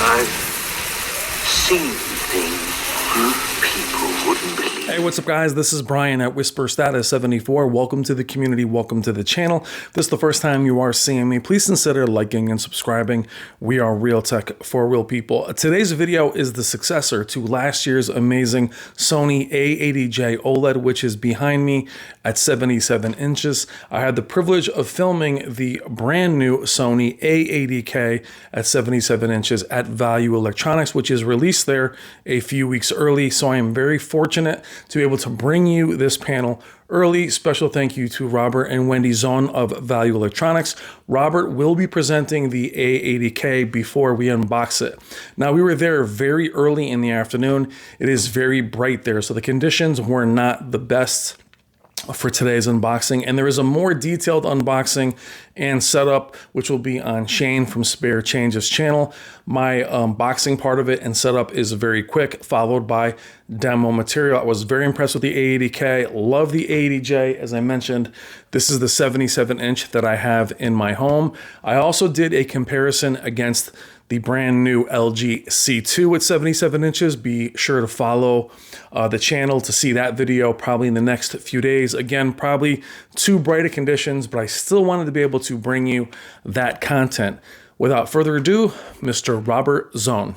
I've seen things people wouldn't believe. Hey, what's up guys? This is Brian at Whisper Status 74. Welcome to the community, welcome to the channel. If this is the first time you are seeing me, please consider liking and subscribing. We are real tech for real people. Today's video is the successor to last year's amazing Sony A80K OLED, which is behind me at 77 inches. I had the privilege of filming the brand new Sony A80K at 77 inches at Value Electronics, which is released there a few weeks early. So I am very fortunate to be able to bring you this panel early. Special thank you to Robert and Wendy Zone of Value Electronics. Robert will be presenting the A80K before we unbox it. Now, we were there very early in the afternoon. It is very bright there, so the conditions were not the best for today's unboxing, and there is a more detailed unboxing and setup which will be on Shane from Spare Changes channel. My unboxing part of it and setup is very quick, followed by demo material. I was very impressed with the A80K, love the A80J. As I mentioned, this is the 77 inch that I have in my home. I also did a comparison against the brand new LG C2 at 77 inches. Be sure to follow the channel to see that video probably in the next few days. Again, probably too bright of conditions, but I still wanted to be able to bring you that content. Without further ado, Mr. Robert Zone.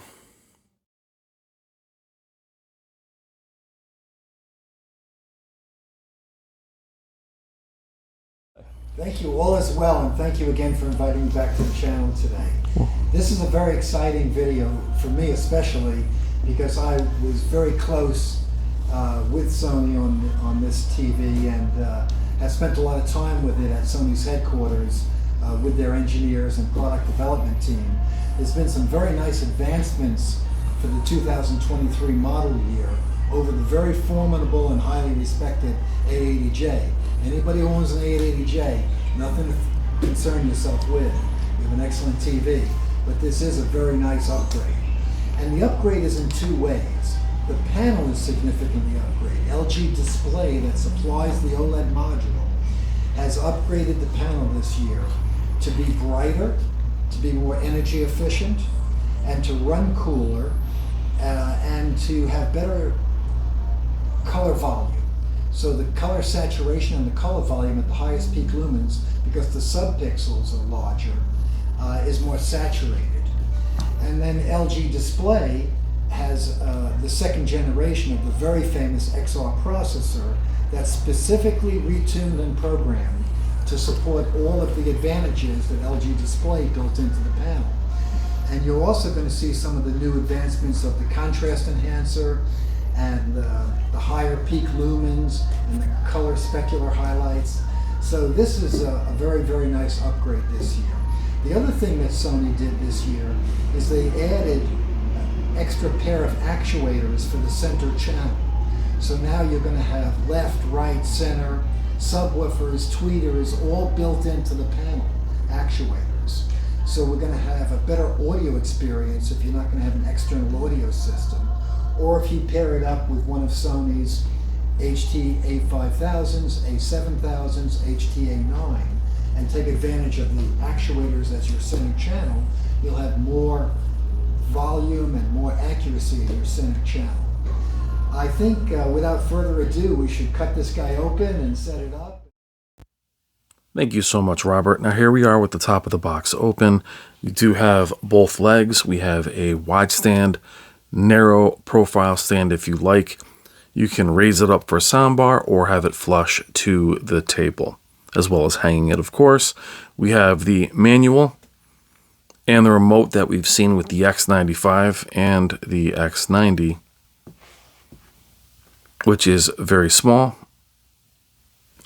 Thank you, all is well, and thank you again for inviting me back to the channel today. This is a very exciting video, for me especially, because I was very close with Sony on this TV and have spent a lot of time with it at Sony's headquarters with their engineers and product development team. There's been some very nice advancements for the 2023 model year over the very formidable and highly respected A80J. Anybody who owns an A80J, nothing to concern yourself with. You have an excellent TV, but this is a very nice upgrade. And the upgrade is in two ways. The panel is significantly upgraded. LG Display, that supplies the OLED module, has upgraded the panel this year to be brighter, to be more energy efficient, and to run cooler, and to have better color volume. So the color saturation and the color volume at the highest peak lumens, because the subpixels are larger, is more saturated. And then LG Display has the second generation of the very famous XR processor that's specifically retuned and programmed to support all of the advantages that LG Display built into the panel. And you're also going to see some of the new advancements of the contrast enhancer and the higher peak lumens and the color specular highlights. So this is a very, very nice upgrade this year. The other thing that Sony did this year is they added an extra pair of actuators for the center channel. So now you're going to have left, right, center, subwoofers, tweeters, all built into the panel, actuators. So we're going to have a better audio experience if you're not going to have an external audio system, or if you pair it up with one of Sony's HT-A5000s, A7000s, HT-A9, and take advantage of the actuators as your center channel, you'll have more volume and more accuracy in your center channel. I think without further ado, we should cut this guy open and set it up. Thank you so much, Robert. Now here we are with the top of the box open. We do have both legs. We have a wide stand, narrow profile stand if you like. You can raise it up for a soundbar or have it flush to the table, as well as hanging it, of course. We have the manual and the remote that we've seen with the X95 and the X90, which is very small.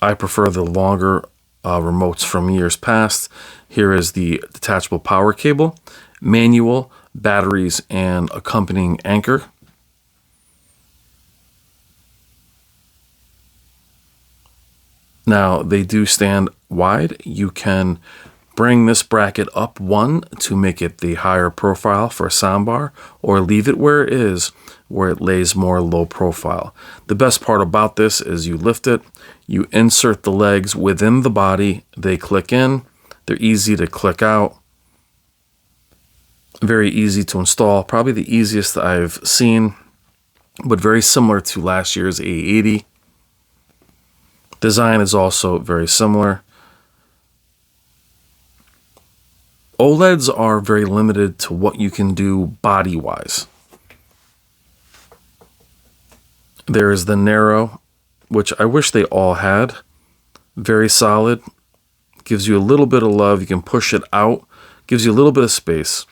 I prefer the longer remotes from years past. Here is the detachable power cable, manual, batteries, and accompanying anchor. Now, they do stand wide. You can bring this bracket up one to make it the higher profile for a soundbar, or leave it where it is, where it lays more low profile. The best part about this is you lift it, you insert the legs within the body, they click in, they're easy to click out, Very easy to install, probably the easiest I've seen, but very similar to last year's A80. Design is also very similar. OLEDs are very limited to what you can do body-wise. There is the narrow, which I wish they all had. Very solid. Gives you a little bit of love. You can push it out. Gives you a little bit of space.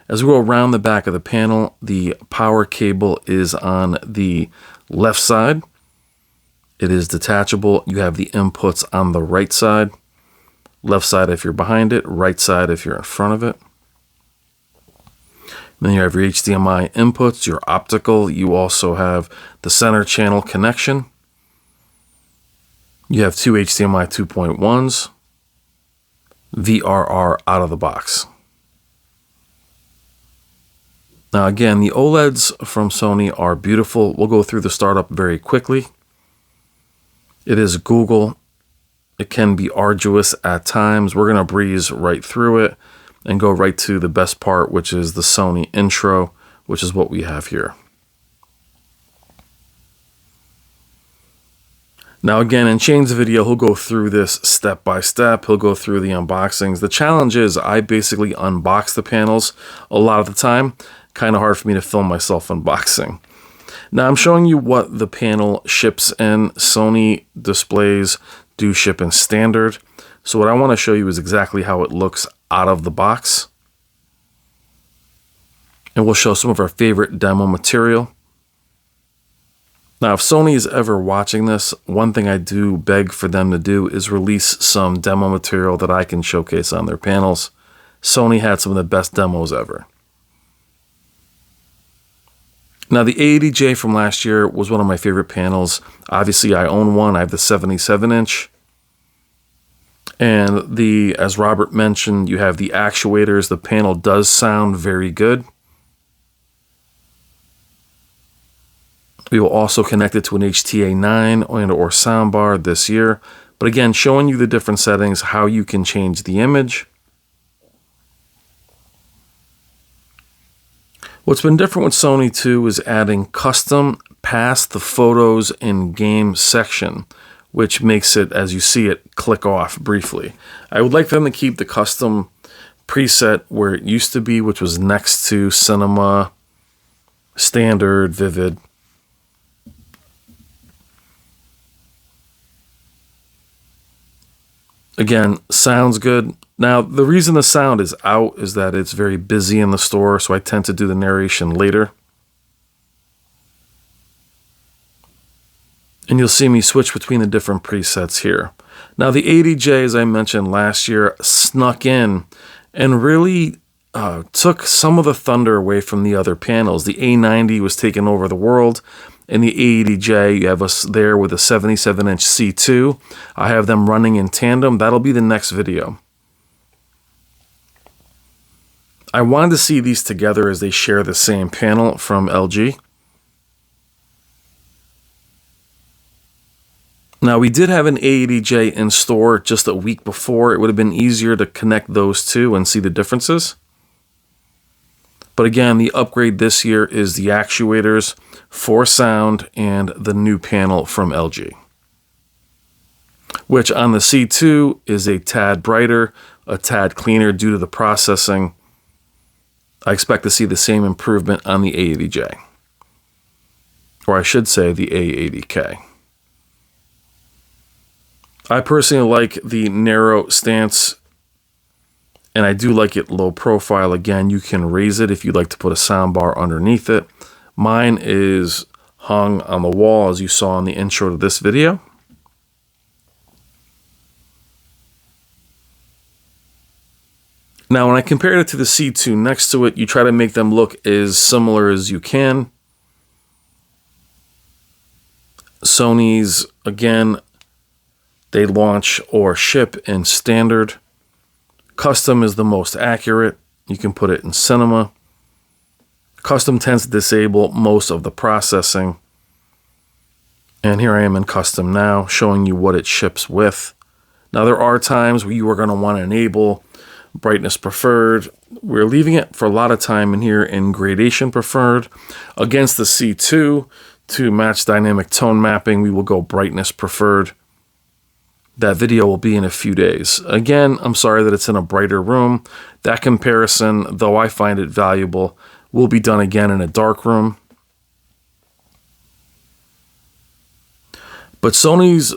As we go around the back of the panel, the power cable is on the left side. It is detachable. You have the inputs on the right side. Left side if you're behind it, right side if you're in front of it. Then you have your HDMI inputs, your optical. You also have the center channel connection. You have two HDMI 2.1s. VRR out of the box. Now again, the OLEDs from Sony are beautiful. We'll go through the startup very quickly. It is Google. It can be arduous at times. We're going to breeze right through it and go right to the best part, which is the Sony intro, which is what we have here. Now again, in Shane's video, he'll go through this step by step. He'll go through the unboxings. The challenge is I basically unbox the panels a lot of the time. Kind of hard for me to film myself unboxing. Now I'm showing you what the panel ships in. Sony displays do ship in standard. So what I want to show you is exactly how it looks out of the box. And we'll show some of our favorite demo material. Now, if Sony is ever watching this, one thing I do beg for them to do is release some demo material that I can showcase on their panels. Sony had some of the best demos ever. Now, the A80J from last year was one of my favorite panels. Obviously, I own one. I have the 77-inch. And as Robert mentioned, you have the actuators. The panel does sound very good. We will also connect it to an HTA9 or soundbar this year. But again, showing you the different settings, how you can change the image. What's been different with Sony too is adding custom past the photos in game section, which makes it, as you see it, click off briefly. I would like them to keep the custom preset where it used to be, which was next to cinema, standard, vivid. Again, sounds good. Now, the reason the sound is out is that it's very busy in the store, so I tend to do the narration later. And you'll see me switch between the different presets here. Now, the A80J, as I mentioned last year, snuck in and really took some of the thunder away from the other panels. The A90 was taking over the world. In the A80J, you have us there with a 77-inch C2. I have them running in tandem. That'll be the next video. I wanted to see these together as they share the same panel from LG. Now, we did have an A80J in store just a week before. It would have been easier to connect those two and see the differences. But again, the upgrade this year is the actuators for sound and the new panel from LG, which on the C2 is a tad brighter, a tad cleaner due to the processing. I expect to see the same improvement on the A80J, or I should say the A80K. I personally like the narrow stance, and I do like it low profile. Again, you can raise it if you'd like to put a soundbar underneath it. Mine is hung on the wall, as you saw in the intro to this video. Now, when I compared it to the C2 next to it, you try to make them look as similar as you can. Sony's, again, they launch or ship in standard. Custom is the most accurate. You can put it in cinema. Custom tends to disable most of the processing. And here I am in custom now, showing you what it ships with. Now, there are times where you are going to want to enable brightness preferred. We're leaving it for a lot of time in here in gradation preferred. Against the C2, to match dynamic tone mapping, we will go brightness preferred. That video will be in a few days. Again, I'm sorry that it's in a brighter room. That comparison, though I find it valuable, will be done again in a dark room. But Sony's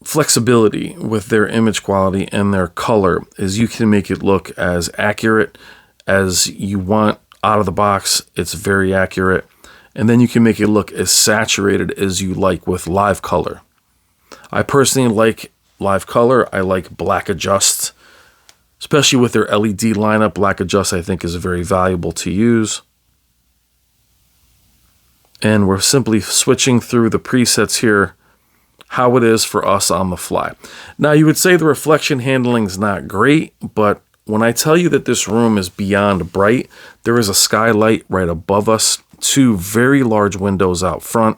flexibility with their image quality and their color is you can make it look as accurate as you want out of the box. It's very accurate. And then you can make it look as saturated as you like with live color. I personally like live color. I like black adjust, especially with their LED lineup. Black adjust I think is very valuable to use. And we're simply switching through the presets here, how it is for us on the fly. Now you would say the reflection handling is not great, but when I tell you that this room is beyond bright, there is a skylight right above us, 2 very large windows out front.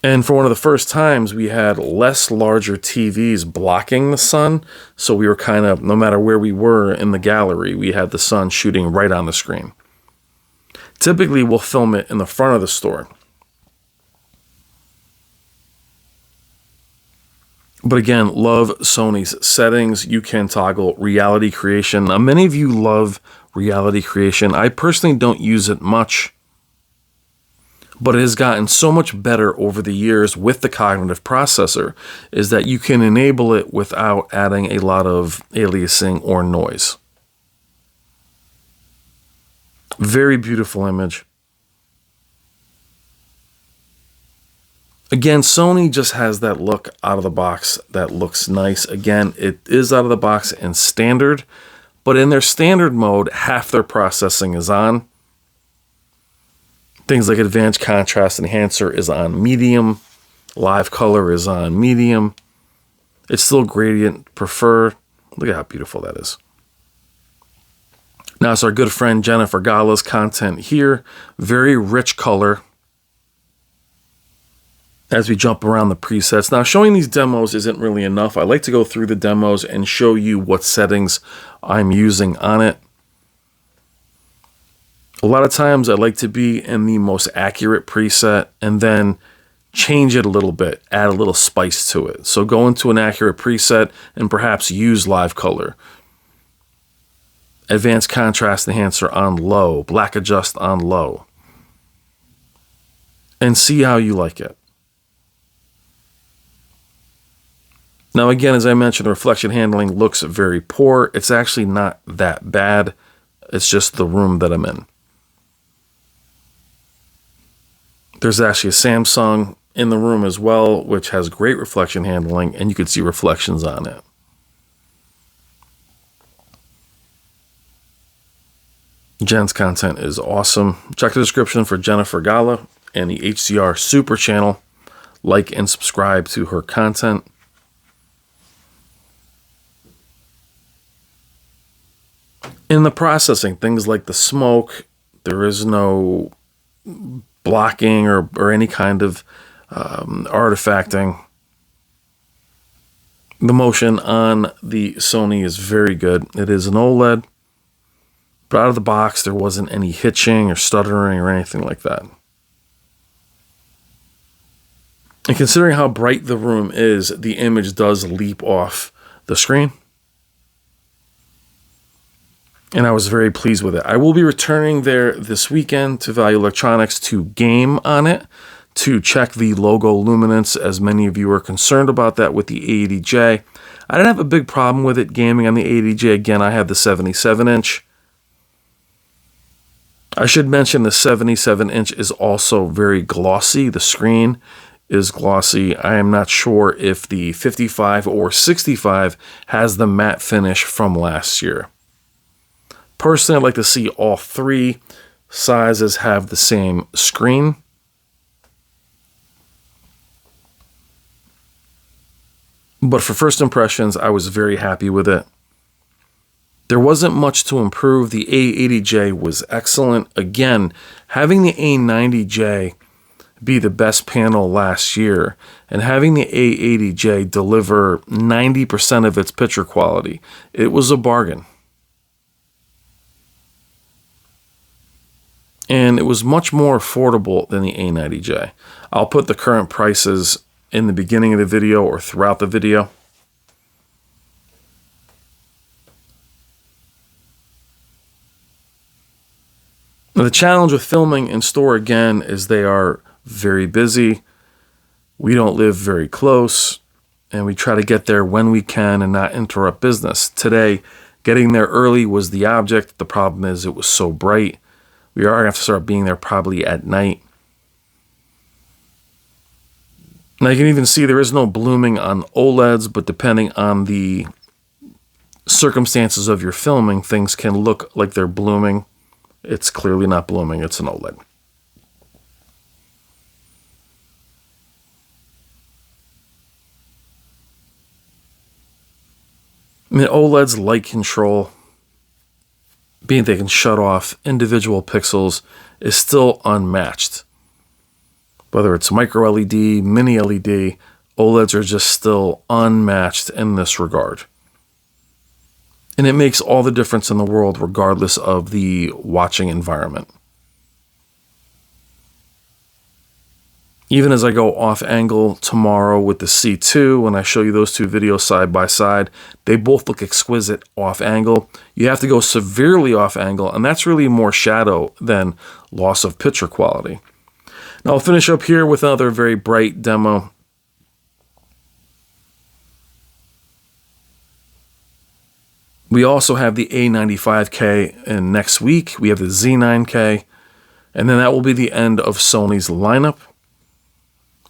And for one of the first times, we had less larger TVs blocking the sun. So we were kind of, no matter where we were in the gallery, we had the sun shooting right on the screen. Typically, we'll film it in the front of the store. But again, love Sony's settings. You can toggle reality creation. Now, many of you love reality creation. I personally don't use it much, but it has gotten so much better over the years with the cognitive processor, is that you can enable it without adding a lot of aliasing or noise. Very beautiful image. Again, Sony just has that look out of the box that looks nice. Again, it is out of the box in standard, but in their standard mode, half their processing is on. Things like advanced contrast enhancer is on medium. Live color is on medium. It's still gradient preferred. Look at how beautiful that is. Now it's our good friend Jennifer Gala's content here. Very rich color as we jump around the presets. Now, showing these demos isn't really enough. I like to go through the demos and show you what settings I'm using on it. A lot of times I like to be in the most accurate preset and then change it a little bit, add a little spice to it. So go into an accurate preset and perhaps use live color. Advanced contrast enhancer on low, black adjust on low. And see how you like it. Now, again, as I mentioned, the reflection handling looks very poor. It's actually not that bad. It's just the room that I'm in. There's actually a Samsung in the room as well, which has great reflection handling, and you can see reflections on it. Jen's content is awesome. Check the description for Jennifer Gala and the HCR Super channel. Like and subscribe to her content. In the processing, things like the smoke, there is no blocking or any kind of artifacting. The motion on the Sony is very good. It is an OLED, but out of the box, there wasn't any hitching or stuttering or anything like that. And considering how bright the room is, the image does leap off the screen. And I was very pleased with it. I will be returning there this weekend to Value Electronics to game on it, to check the logo luminance, as many of you are concerned about that with the A80J. I didn't have a big problem with it gaming on the A80J. Again, I had the 77-inch. I should mention the 77-inch is also very glossy. The screen is glossy. I am not sure if the 55 or 65 has the matte finish from last year. Personally, I'd like to see all three sizes have the same screen. But for first impressions, I was very happy with it. There wasn't much to improve. The A80J was excellent. Again, having the A90J be the best panel last year, and having the A80J deliver 90% of its picture quality, it was a bargain. And it was much more affordable than the A90J. I'll put the current prices in the beginning of the video or throughout the video. Now, the challenge with filming in store, again, is they are very busy. We don't live very close, and we try to get there when we can and not interrupt business. Today, getting there early was the object. The problem is it was so bright. We are going to have to start being there probably at night. Now, you can even see there is no blooming on OLEDs, but depending on the circumstances of your filming, things can look like they're blooming. It's clearly not blooming. It's an OLED. I mean, OLED's light control, being they can shut off individual pixels, is still unmatched. Whether it's micro LED, mini LED, OLEDs are just still unmatched in this regard. And it makes all the difference in the world regardless of the watching environment. Even as I go off angle tomorrow with the C2, when I show you those two videos side by side, they both look exquisite off angle. You have to go severely off angle, and that's really more shadow than loss of picture quality. Now I'll finish up here with another very bright demo. We also have the A95K, and next week we have the Z9K, and then that will be the end of Sony's lineup.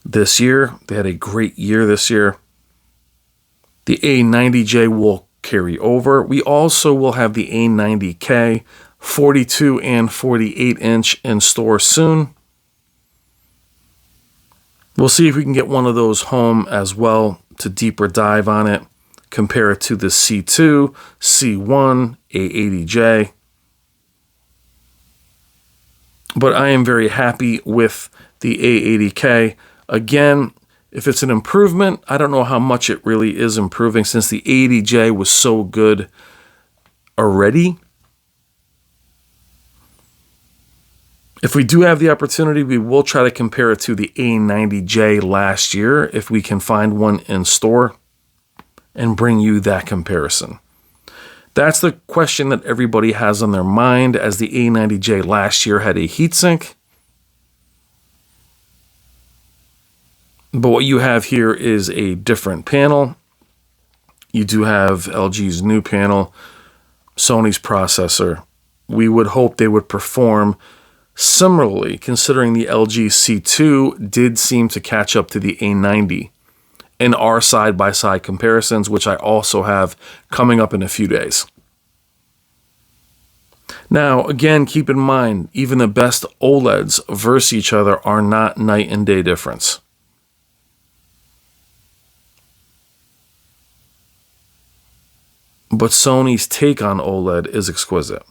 This year, they had a great year this year. The A90J will carry over. We also will have the A90K 42 and 48 inch in store soon. We'll see if we can get one of those home as well to deeper dive on it, compare it to the C2, C1, A80J. But I am very happy with the A80K. Again, if it's an improvement, I don't know how much it really is improving since the A80J was so good already. If we do have the opportunity, we will try to compare it to the A90J last year if we can find one in store and bring you that comparison. That's the question that everybody has on their mind, as the A90J last year had a heatsink. But what you have here is a different panel. You do have LG's new panel, Sony's processor. We would hope they would perform similarly, considering the LG C2 did seem to catch up to the A90 in our side-by-side comparisons, which I also have coming up in a few days. Now, again, keep in mind, even the best OLEDs versus each other are not night and day difference. But Sony's take on OLED is exquisite.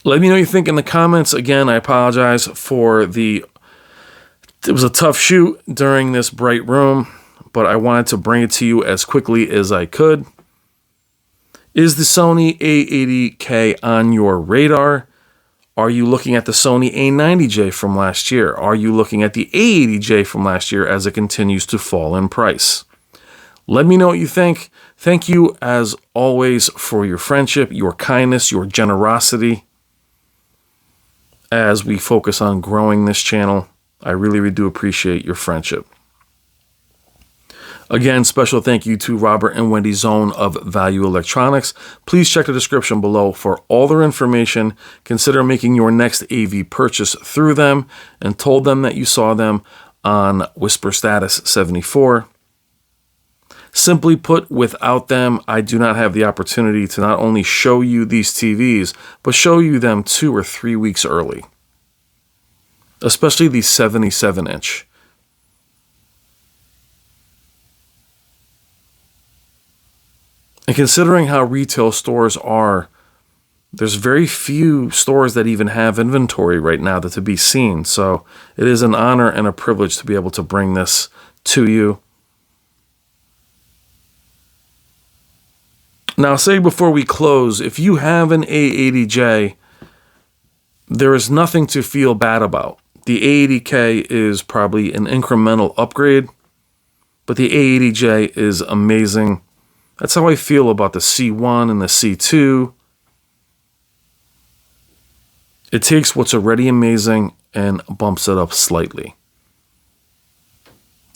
Let me know what you think in the comments. Again, I apologize for it was a tough shoot during this bright room, but I wanted to bring it to you as quickly as I could. Is the Sony A80K on your radar? Are you looking at the Sony A90J from last year? Are you looking at the A80J from last year as it continues to fall in price? Let me know what you think. Thank you, as always, for your friendship, your kindness, your generosity as we focus on growing this channel. I really, really do appreciate your friendship. Again, special thank you to Robert and Wendy Zone of Value Electronics. Please check the description below for all their information. Consider making your next AV purchase through them, and told them that you saw them on Whisper Status 74. Simply put, without them, I do not have the opportunity to not only show you these TVs, but show you them 2 or 3 weeks early. Especially the 77-inch. And considering how retail stores are There's very few stores that even have inventory right now that to be seen. So it is an honor and a privilege to be able to bring this to you. Now, say before we close, if you have an A80J, there is nothing to feel bad about. The A80K is probably an incremental upgrade, but the A80J is amazing. That's how I feel about the C1 and the C2. It takes what's already amazing and bumps it up slightly.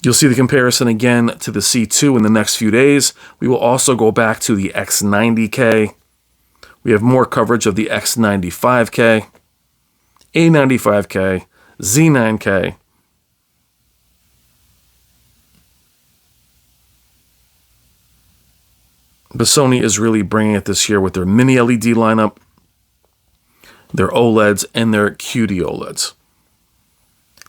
You'll see the comparison again to the C2 in the next few days. We will also go back to the X90K. We have more coverage of the X95K, A95K, Z9K. But Sony is really bringing it this year with their mini LED lineup, their OLEDs, and their QD OLEDs.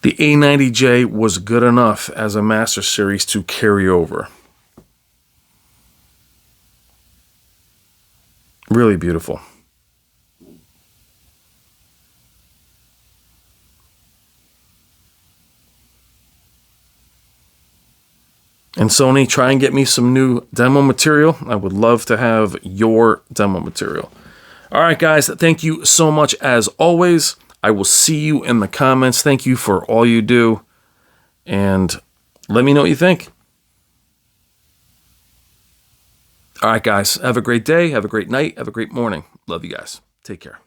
The A90J was good enough as a Master Series to carry over. Really beautiful. And Sony, try and get me some new demo material. I would love to have your demo material. All right, guys, thank you so much as always. I will see you in the comments. Thank you for all you do. And let me know what you think. All right, guys, have a great day. Have a great night. Have a great morning. Love you guys. Take care.